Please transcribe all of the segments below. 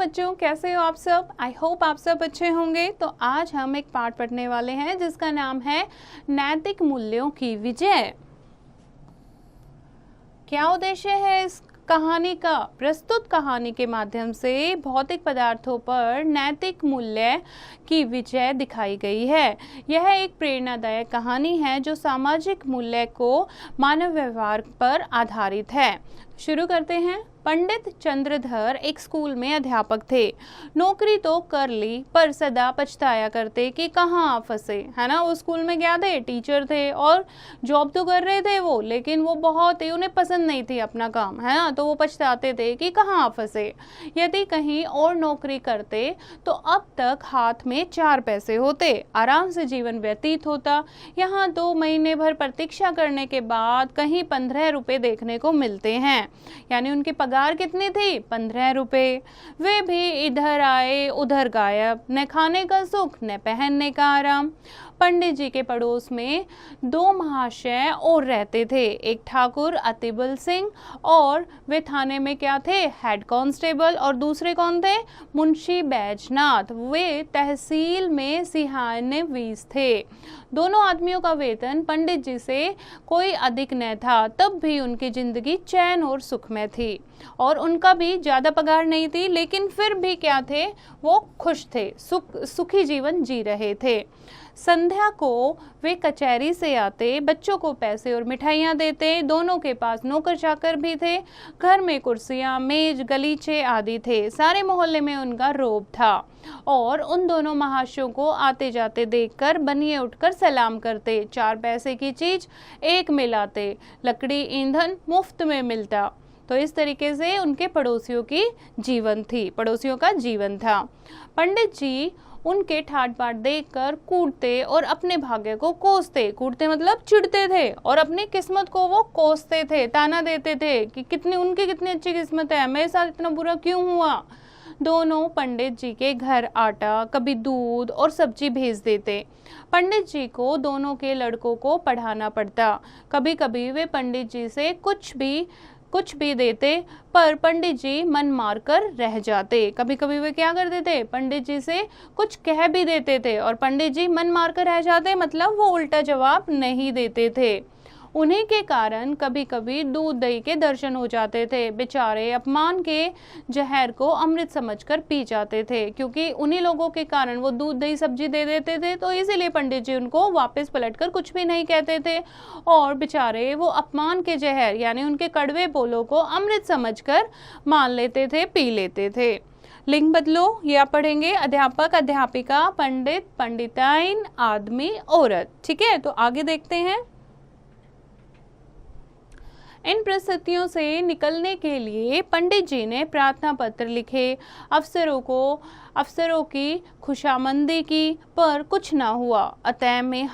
बच्चों, कैसे हो आप सब? आई होप आप सब अच्छे होंगे। तो आज हम एक पाठ पढ़ने वाले हैं जिसका नाम है नैतिक मूल्यों की विजय। क्या उद्देश्य है इस कहानी का? प्रस्तुत कहानी के माध्यम से भौतिक पदार्थों पर नैतिक मूल्य की विजय दिखाई गई है। यह एक प्रेरणादायक कहानी है जो सामाजिक मूल्य को मानव व्यवहार पर आधारित है। शुरू करते हैं। पंडित चंद्रधर एक स्कूल में अध्यापक थे। नौकरी तो कर ली पर सदा पछताया करते कि कहाँ फंसे, है ना। वो स्कूल में क्या थे? टीचर थे और जॉब तो कर रहे थे वो, लेकिन वो बहुत ही उन्हें पसंद नहीं थी अपना काम, है ना। तो वो पछताते थे कि कहाँ फंसे। यदि कहीं और नौकरी करते तो अब तक हाथ में 4 पैसे होते, आराम से जीवन व्यतीत होता। यहाँ तो महीने भर प्रतीक्षा करने के बाद कहीं 15 रुपए देखने को मिलते हैं, यानी उनकी पगार कितनी थी? 15 रुपए। वे भी इधर आए उधर गायब, न खाने का सुख न पहनने का आराम। पंडित जी के पड़ोस में 2 महाशय और रहते थे, एक ठाकुर अतिबल सिंह और वे थाने में क्या थे? Head constable. और दूसरे कौन थे? मुंशी बैजनाथ, वे तहसील में सिहानवीस थे। दोनों आदमियों का वेतन पंडित जी से कोई अधिक न था, तब भी उनकी जिंदगी चैन और सुख में थी। और उनका भी ज्यादा पगार नहीं थी, लेकिन फिर भी क्या थे? वो खुश थे, सुखी जीवन जी रहे थे। संध्या को वे कचहरी से आते, बच्चों को पैसे और मिठाइयाँ देते। दोनों के पास नौकर चाकर भी थे। घर में कुर्सियाँ, मेज, गलीचे आदि थे। सारे मोहल्ले में उनका रोब था और उन दोनों महाशयों को आते जाते देखकर बनिए उठकर सलाम करते। 4 पैसे की चीज 1 में लाते, लकड़ी ईंधन मुफ्त में मिलता। तो इस तरीके से उनके पड़ोसियों का जीवन था। पंडित जी उनके ठाट बाट देखकर कूटते और अपने भाग्य को कोसते। कूटते मतलब चिढ़ते थे, और अपनी किस्मत को वो कोसते थे, ताना देते थे कि उनकी कितनी अच्छी किस्मत है, मेरे साथ इतना बुरा क्यों हुआ। दोनों पंडित जी के घर आटा, कभी दूध और सब्जी भेज देते। पंडित जी को दोनों के लड़कों को पढ़ाना पड़ता। कभी कभी वे पंडित जी से कुछ भी देते, पर पंडित जी मन मार कर रह जाते। कभी कभी वे क्या करते थे? पंडित जी से कुछ कह भी देते थे और पंडित जी मन मार कर रह जाते, मतलब वो उल्टा जवाब नहीं देते थे। उन्हीं के कारण कभी कभी दूध दही के दर्शन हो जाते थे। बेचारे अपमान के जहर को अमृत समझकर पी जाते थे, क्योंकि उन्हीं लोगों के कारण वो दूध दही सब्जी दे देते थे। तो इसीलिए पंडित जी उनको वापस पलटकर कुछ भी नहीं कहते थे, और बेचारे वो अपमान के जहर यानी उनके कड़वे बोलों को अमृत समझकर मान लेते थे, पी लेते थे। लिंग बदलो, ये आप पढ़ेंगे अध्यापक, अध्यापिका, पंडित, पंडिताइन, आदमी, औरत। ठीक है, तो आगे देखते हैं। इन परिस्थितियों से निकलने के लिए पंडित जी ने प्रार्थना पत्र लिखे, अफसरों की खुशामंदी की, पर कुछ ना हुआ। अतः में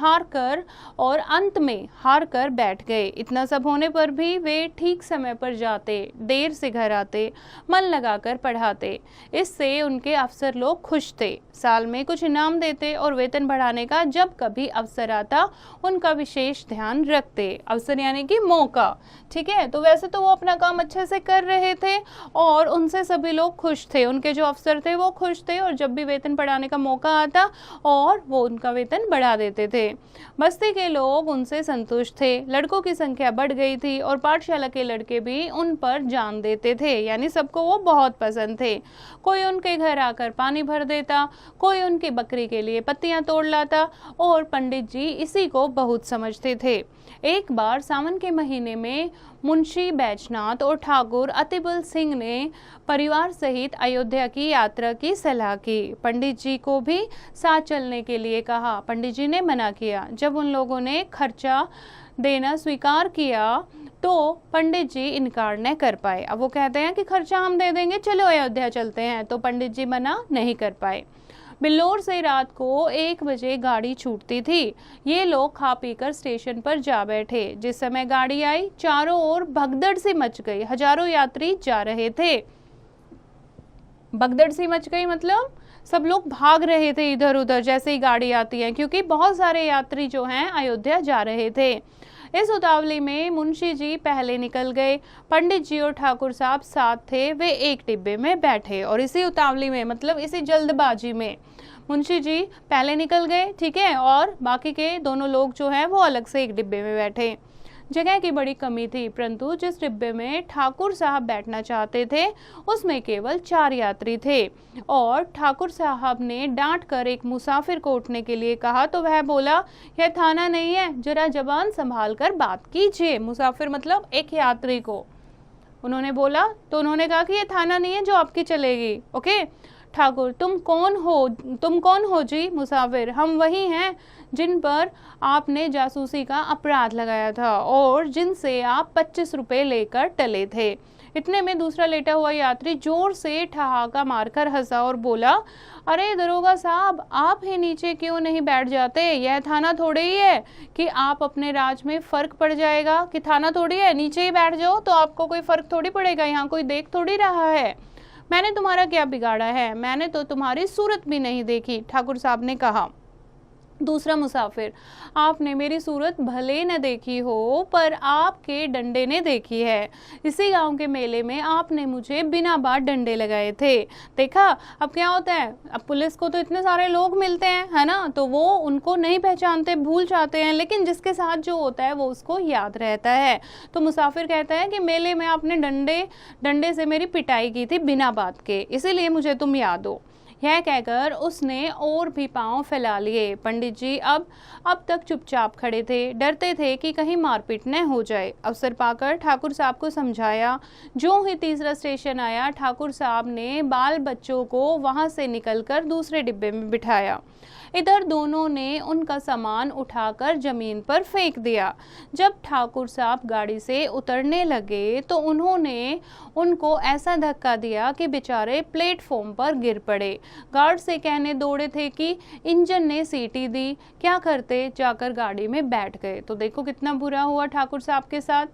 अंत में हार कर बैठ गए। इतना सब होने पर भी वे ठीक समय पर जाते, देर से घर आते, मन लगाकर पढ़ाते। इससे उनके अफसर लोग खुश थे, साल में कुछ इनाम देते और वेतन बढ़ाने का जब कभी अवसर आता उनका विशेष ध्यान रखते। अवसर यानी कि मौका। ठीक है, तो वैसे तो वो अपना काम अच्छे से कर रहे थे और उनसे सभी लोग खुश थे, उनके जो अफसर थे वो खुश थे, और जब भी वेतन बढ़ाने का मौका आता और वो उनका वेतन बढ़ा देते थे। बस्ती के लोग उनसे संतुष्ट थे। लड़कों की संख्या बढ़ गई थी और पाठशाला के लड़के भी उन पर जान देते थे, यानी सबको वो बहुत पसंद थे। कोई उनके घर आकर पानी भर देता, कोई उनकी बकरी के लिए पत्तियां तोड़ लाता, और पंडित जी इसी को बहुत समझते थे। एक बार सावन के महीने में मुंशी बैजनाथ और ठाकुर अतिबल सिंह ने परिवार सहित अयोध्या की यात्रा की सलाह की। पंडित जी को भी साथ चलने के लिए कहा। पंडित जी ने मना किया। जब उन लोगों ने खर्चा देना स्वीकार किया तो पंडित जी इनकार न कर पाए। अब वो कहते हैं कि खर्चा हम दे देंगे, चलो अयोध्या चलते हैं, तो पंडित जी मना नहीं कर पाए। बिल्लौर से रात को 1 बजे गाड़ी छूटती थी। ये लोग खा पीकर स्टेशन पर जा बैठे। जिस समय गाड़ी आई, चारों ओर भगदड़ सी मच गई। हजारों यात्री जा रहे थे। भगदड़ सी मच गई मतलब सब लोग भाग रहे थे इधर उधर जैसे ही गाड़ी आती है, क्योंकि बहुत सारे यात्री जो हैं अयोध्या जा रहे थे। इस उतावली में मुंशी जी पहले निकल गए। पंडित जी और ठाकुर साहब साथ थे, वे एक डिब्बे में बैठे। और इसी उतावली में, मतलब इसी जल्दबाजी में, मुंशी जी पहले निकल गए, ठीक है, और बाकी के दोनों लोग जो हैं वो अलग से एक डिब्बे में बैठे। जगह की बड़ी कमी थी, परंतु जिस डिब्बे में ठाकुर साहब बैठना चाहते थे उसमें केवल 4 यात्री थे। और ठाकुर साहब ने डांट कर एक मुसाफिर को उठने के लिए कहा तो वह बोला, यह थाना नहीं है, जरा जबान संभाल कर बात कीजिए। मुसाफिर मतलब एक यात्री को उन्होंने बोला, तो उन्होंने कहा कि यह थाना नहीं है जो आपकी चलेगी। ओके। ठाकुर, तुम कौन हो जी? मुसाफिर, हम वही हैं जिन पर आपने जासूसी का अपराध लगाया था और जिनसे आप 25 रुपए लेकर टले थे। इतने में दूसरा लेटा हुआ यात्री जोर से ठहाका मारकर हंसा और बोला, अरे दरोगा साहब, आप ही नीचे क्यों नहीं बैठ जाते? यह थाना थोड़ी ही है कि आप अपने राज में फर्क पड़ जाएगा, कि थाना थोड़ी है, नीचे ही बैठ जाओ तो आपको कोई फर्क थोड़ी पड़ेगा, यहाँ कोई देख थोड़ी रहा है। मैंने तुम्हारा क्या बिगाड़ा है? मैंने तो तुम्हारी सूरत भी नहीं देखी, ठाकुर साहब ने कहा। दूसरा मुसाफिर, आपने मेरी सूरत भले न देखी हो पर आपके डंडे ने देखी है। इसी गांव के मेले में आपने मुझे बिना बात डंडे लगाए थे। देखा अब क्या होता है, अब पुलिस को तो इतने सारे लोग मिलते हैं, है ना, तो वो उनको नहीं पहचानते, भूल जाते हैं, लेकिन जिसके साथ जो होता है वो उसको याद रहता है। तो मुसाफिर कहता है कि मेले में आपने डंडे से मेरी पिटाई की थी बिना बात के, इसीलिए मुझे तुम याद हो। यह कहकर उसने और भी पांव फैला लिए। पंडित जी अब तक चुपचाप खड़े थे, डरते थे कि कहीं मारपीट न हो जाए। अवसर पाकर ठाकुर साहब को समझाया। जो ही तीसरा स्टेशन आया, ठाकुर साहब ने बाल बच्चों को वहां से निकलकर दूसरे डिब्बे में बिठाया। इधर दोनों ने उनका सामान उठाकर जमीन पर फेंक दिया। जब ठाकुर साहब गाड़ी से उतरने लगे तो उन्होंने उनको ऐसा धक्का दिया कि बेचारे प्लेटफॉर्म पर गिर पड़े। गार्ड से कहने दौड़े थे कि इंजन ने सीटी दी, क्या करते, जाकर गाड़ी में बैठ गए। तो देखो कितना बुरा हुआ ठाकुर साहब के साथ।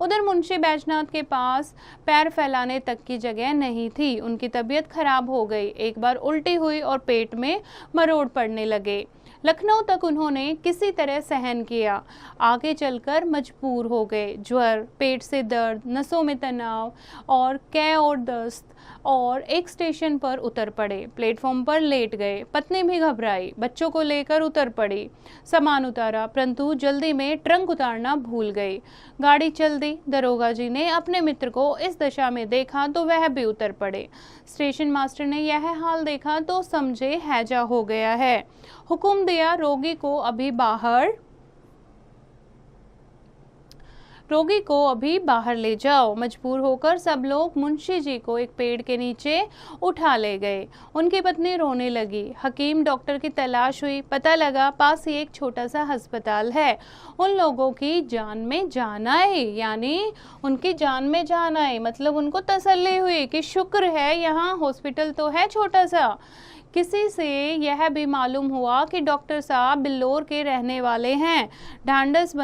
उधर मुंशी बैजनाथ के पास पैर फैलाने तक की जगह नहीं थी। उनकी तबीयत खराब हो गई, एक बार उल्टी हुई और पेट में मरोड़ पड़ने लगे। लखनऊ तक उन्होंने किसी तरह सहन किया, आगे चलकर मजबूर हो गए। ज्वर, पेट से दर्द, नसों में तनाव और कै और दस्त, और एक स्टेशन पर उतर पड़े। प्लेटफॉर्म पर लेट गए। पत्नी भी घबराई, बच्चों को लेकर उतर पड़ी। सामान उतारा, परंतु जल्दी में ट्रंक उतारना भूल गई। गाड़ी चल दी। दरोगा जी ने अपने मित्र को इस दशा में देखा तो वह भी उतर पड़े। स्टेशन मास्टर ने यह हाल देखा तो समझे हैजा हो गया है। हुक्म दिया, रोगी को अभी बाहर ले जाओ। मजबूर होकर सब लोग मुंशी जी को एक पेड़ के नीचे उठा ले गए। उनकी पत्नी रोने लगी। हकीम डॉक्टर की तलाश हुई, पता लगा पास ही एक छोटा सा अस्पताल है। उन लोगों की जान में जान आए, यानी उनकी जान में जान आए, मतलब उनको तसल्ली हुई कि शुक्र है यहाँ हॉस्पिटल तो है छोटा सा। किसी से यह भी मालूम हुआ कि डॉक्टर साहब बिल्लौर के रहने वाले हैं। ढांढस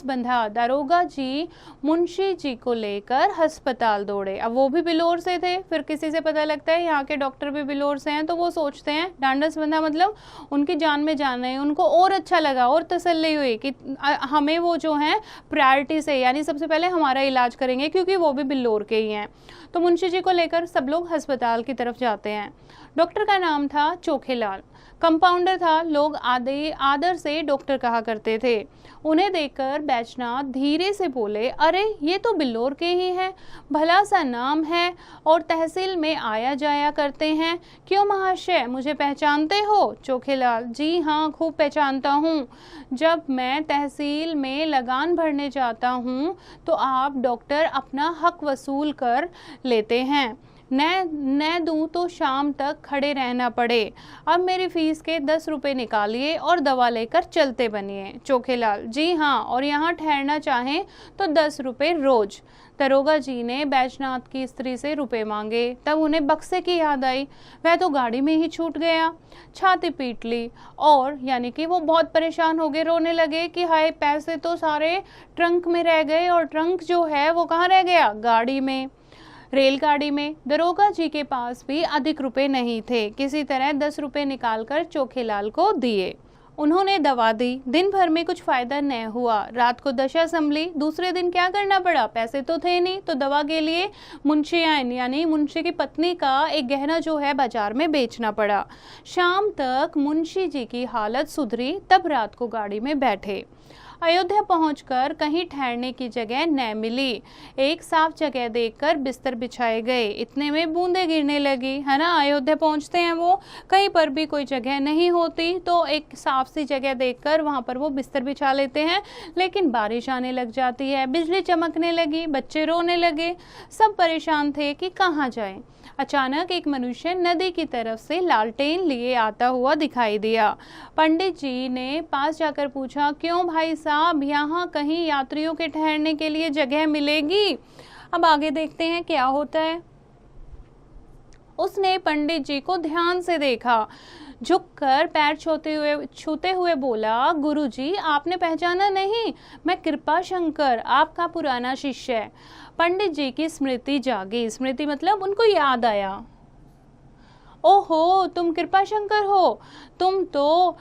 बंधा दरोगा जी मुंशी जी को लेकर अस्पताल दौड़े। अब वो भी बिल्लौर से थे, फिर किसी से पता लगता है यहाँ के डॉक्टर भी बिल्लौर से हैं, तो वो सोचते हैं, ढांढस बंधा मतलब उनकी जान में जान है। उनको और अच्छा लगा और तसल्ली हुई कि हमें वो जो हैं प्रायोरिटी से, यानी सबसे पहले हमारा इलाज करेंगे क्योंकि वो भी बिल्लौर के ही हैं। तो मुंशी जी को लेकर सब लोग अस्पताल की तरफ जाते हैं। डॉक्टर का नाम था चोखेलाल, कंपाउंडर था, लोग आदर से डॉक्टर कहा करते थे। उन्हें देखकर बैजनाथ धीरे से बोले, अरे ये तो बिल्लौर के ही हैं, भला सा नाम है और तहसील में आया जाया करते हैं। क्यों महाशय, मुझे पहचानते हो? चोखेलाल, जी हाँ, खूब पहचानता हूँ। जब मैं तहसील में लगान भरने जाता हूँ तो आप डॉक्टर अपना हक वसूल कर लेते हैं, न दूं तो शाम तक खड़े रहना पड़े। अब मेरी फीस के 10 रुपए निकालिए और दवा लेकर चलते बनिए। चोखेलाल, जी हाँ, और यहाँ ठहरना चाहें तो 10 रुपए रोज। दरोगा जी ने बैजनाथ की स्त्री से रुपए मांगे, तब उन्हें बक्से की याद आई। वह तो गाड़ी में ही छूट गया। छाती पीट ली और यानी कि वो बहुत परेशान हो गए, रोने लगे कि हाय, पैसे तो सारे ट्रंक में रह गए और ट्रंक जो है वो कहाँ रह गया? गाड़ी में। रेलगाड़ी में दरोगा जी के पास भी अधिक रुपए नहीं थे। किसी तरह 10 रुपए निकालकर चोखेलाल को दिए। उन्होंने दवा दी। दिन भर में कुछ फायदा न हुआ। रात को दशा संभली। दूसरे दिन क्या करना पड़ा? पैसे तो थे नहीं, तो दवा के लिए मुंशी यानी मुंशी की पत्नी का एक गहना जो है बाजार में बेचना पड़ा। शाम तक मुंशी जी की हालत सुधरी, तब रात को गाड़ी में बैठे। अयोध्या पहुंचकर कहीं ठहरने की जगह न मिली। एक साफ जगह देखकर बिस्तर बिछाए गए। इतने में बूंदें गिरने लगी, है ना। अयोध्या पहुंचते हैं वो, कहीं पर भी कोई जगह नहीं होती, तो एक साफ सी जगह देखकर वहां पर वो बिस्तर बिछा लेते हैं। लेकिन बारिश आने लग जाती है, बिजली चमकने लगी, बच्चे रोने लगे। सब परेशान थे कि कहाँ जाएं। अचानक एक मनुष्य नदी की तरफ से लालटेन लिए आता हुआ दिखाई दिया। पंडित जी ने पास जाकर पूछा, क्यों भाई साहब, यहाँ कहीं यात्रियों के ठहरने के लिए जगह मिलेगी? अब आगे देखते हैं क्या होता है। उसने पंडित जी को ध्यान से देखा, झुककर पैर छूते हुए बोला, गुरुजी आपने पहचाना नहीं? मैं कृपा शंकर, आपका पुराना शिष्य। पंडित जी की स्मृति जागी। स्मृति मतलब उनको याद आया। ओहो, तुम कृपा शंकर हो।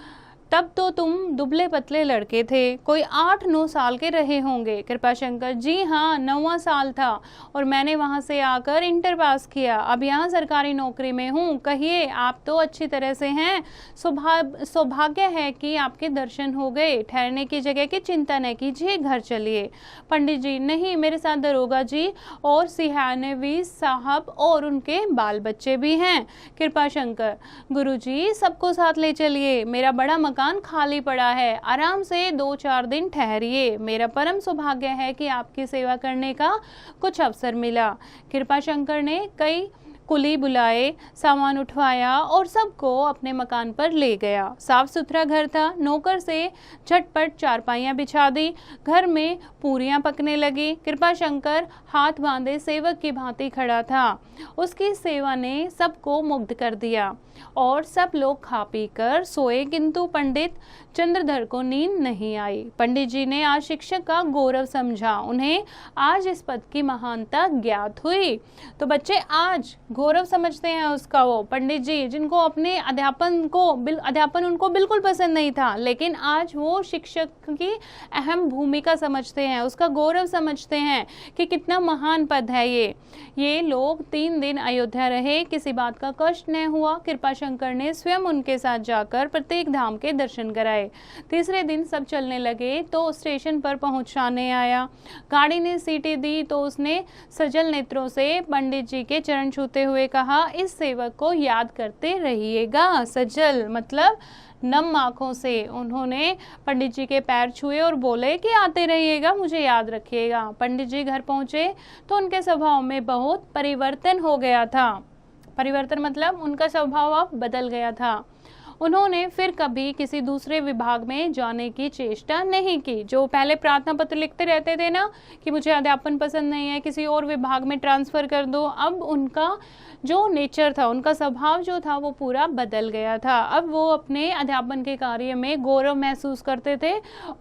तब तो तुम दुबले पतले लड़के थे, कोई 8-9 साल के रहे होंगे। कृपाशंकर, जी हाँ, 9वां साल था और मैंने वहाँ से आकर इंटर पास किया। अब यहाँ सरकारी नौकरी में हूँ। कहिए, आप तो अच्छी तरह से हैं। सौभाग्य है कि आपके दर्शन हो गए। ठहरने की जगह की चिंता न कीजिए, घर चलिए। पंडित जी, नहीं, मेरे साथ दरोगा जी और सिहानवी साहब और उनके बाल बच्चे भी हैं। कृपाशंकर, गुरुजी सबको साथ ले चलिए, मेरा बड़ा मकान खाली पड़ा है, आराम से 2-4 दिन ठहरिए। मेरा परम सौभाग्य है कि आपकी सेवा करने का कुछ अवसर मिला। कृपाशंकर ने कई कुली बुलाए, सामान उठवाया और सबको अपने मकान पर ले गया। साफ सुथरा घर था। नौकर से झटपट चारपाइयाँ बिछा दी। घर में पूरियां पकने लगी। कृपाशंकर हाथ बांधे सेवक की भांति खड़ा था। उसकी सेवा ने सबको मुग्ध कर दिया और सब लोग खा पी कर सोए, किंतु पंडित चंद्रधर को नींद नहीं आई। पंडित जी ने आज शिक्षक का गौरव समझा। उन्हें आज इस पद की महानता ज्ञात हुई। तो बच्चे आज गौरव समझते हैं उसका, वो पंडित जी जिनको अपने अध्यापन उनको बिल्कुल पसंद नहीं था, लेकिन आज वो शिक्षक की अहम भूमिका समझते हैं, उसका गौरव समझते हैं कि कितना महान पद है ये लोग 3 दिन अयोध्या रहे, किसी बात का कष्ट न हुआ। कृपाशंकर ने स्वयं उनके साथ जाकर प्रत्येक धाम के दर्शन कराए। तीसरे दिन सब चलने लगे तो स्टेशन पर पहुंचाने आया। गाड़ी ने सीटी दी तो उसने सजल नेत्रों से पंडित जी के चरण छूते हुए कहा, इस सेवक को याद करते रहिएगा। सजल मतलब नम आंखों से उन्होंने पंडित जी के पैर छुए और बोले कि आते रहिएगा, मुझे याद रखिएगा। पंडित जी घर पहुंचे तो उनके स्वभाव में बहुत परिवर्तन हो गया था। परिवर्तन मतलब उनका स्वभाव अब बदल गया था। उन्होंने फिर कभी किसी दूसरे विभाग में जाने की चेष्टा नहीं की। जो पहले प्रार्थना पत्र लिखते रहते थे ना कि मुझे अध्यापन पसंद नहीं है, किसी और विभाग में ट्रांसफर कर दो, अब उनका जो नेचर था, उनका स्वभाव जो था वो पूरा बदल गया था। अब वो अपने अध्यापन के कार्य में गौरव महसूस करते थे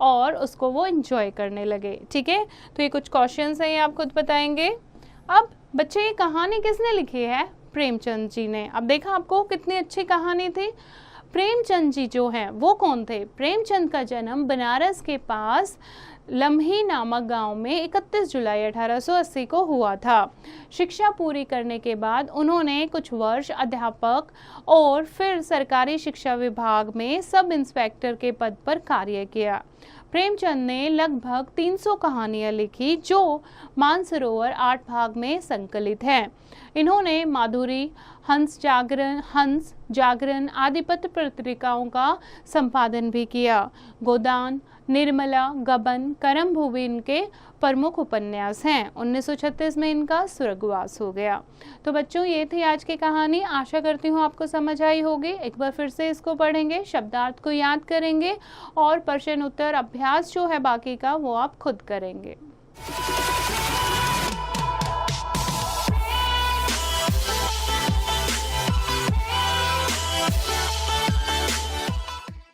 और उसको वो एंजॉय करने लगे। ठीक है, तो ये कुछ क्वेश्चंस हैं, ये आप खुद बताएंगे। अब बच्चे, ये कहानी किसने लिखी है? प्रेमचंद जी ने। अब देखा आपको कितनी अच्छी कहानी थी। प्रेमचंद जी जो हैं वो कौन थे? प्रेमचंद का जन्म बनारस के पास लम्ही नामक गांव में 31 जुलाई 1880 को हुआ था। शिक्षा पूरी करने के बाद उन्होंने कुछ वर्ष अध्यापक और फिर सरकारी शिक्षा विभाग में सब इंस्पेक्टर के पद पर कार्य किया। प्रेमचंद ने लगभग 300 कहानियां लिखी जो मानसरोवर 8 भाग में संकलित हैं। इन्होंने माधुरी, हंस जागरण आदि पत्र पत्रिकाओं का संपादन भी किया। गोदान, निर्मला, गबन, करम भूवि इनके प्रमुख उपन्यास हैं। 1936 में इनका स्वर्गवास हो गया। तो बच्चों, ये थी आज की कहानी। आशा करती हूँ आपको समझ आई होगी। एक बार फिर से इसको पढ़ेंगे, शब्दार्थ को याद करेंगे और प्रश्न उत्तर अभ्यास जो है बाकी का वो आप खुद करेंगे।